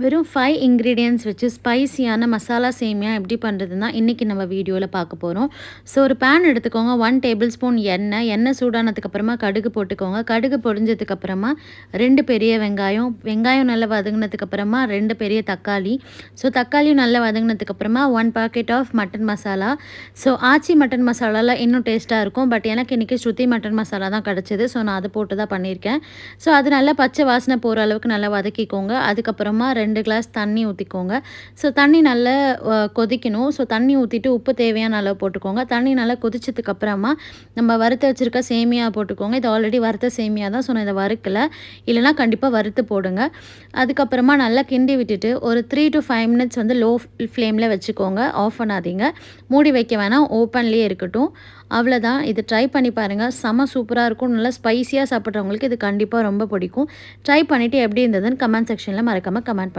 வெறும் 5 இன்கிரீடியன்ட்ஸ் வச்சு ஸ்பைசியான மசாலா சேமியா எப்படி பண்ணுறதுன்னு தான் இன்றைக்கி நம்ம வீடியோவில் பார்க்க போகிறோம். ஸோ ஒரு பேன் எடுத்துக்கோங்க. 1 டேபிள் ஸ்பூன் எண்ணெய் சூடானதுக்கப்புறமா கடுகு போட்டுக்கோங்க. கடுகு பொரிஞ்சதுக்கப்புறமா 2 பெரிய வெங்காயம் நல்லா வதங்கினதுக்கப்புறமா 2 பெரிய தக்காளி. ஸோ தக்காளியும் நல்லா வதங்கினதுக்கப்புறமா 1 packet of mutton masala. So Aachi mutton மசாலாவில் இன்னும் டேஸ்ட்டாக இருக்கும். பட் எனக்கு இன்றைக்கி ஸ்ருதி மட்டன் மசாலா தான் கிடச்சிது. ஸோ நான் அதை போட்டு தான் பண்ணியிருக்கேன். ஸோ அது நல்லா பச்சை வாசனை போகிற அளவுக்கு நல்லா வதக்கிக்கோங்க. அதுக்கப்புறமா 2 கிளாஸ் தண்ணி ஊற்றிக்கோங்க. ஸோ தண்ணி நல்லா கொதிக்கணும். ஸோ தண்ணி ஊற்றிட்டு உப்பு தேவையான அளவு போட்டுக்கோங்க. தண்ணி நல்லா கொதிச்சதுக்கப்புறமா நம்ம வறுத்து வச்சுருக்க சேமியா போட்டுக்கோங்க. இது ஆல்ரெடி வறுத்த சேமியா தான். ஸோ நான் இதை வறுக்கலை. இல்லைனா கண்டிப்பாக வறுத்து போடுங்க. அதுக்கப்புறமா நல்லா கிண்டி விட்டுட்டு ஒரு 3 to 5 மினிட்ஸ் வந்து லோ ஃப்ளேமில் வச்சுக்கோங்க. ஆஃப் பண்ணாதீங்க. மூடி வைக்க வேணாம், ஓப்பன்லேயே இருக்கட்டும். அவ்வளோதான். இது ட்ரை பண்ணி பாருங்கள். செம சூப்பராக இருக்கும். நல்லா ஸ்பைஸியாக சாப்பிட்றவங்களுக்கு இது கண்டிப்பாக ரொம்ப பிடிக்கும். ட்ரை பண்ணிவிட்டு எப்படி இருந்ததுன்னு கமெண்ட் செக்ஷனில் மறக்காமல் கமெண்ட்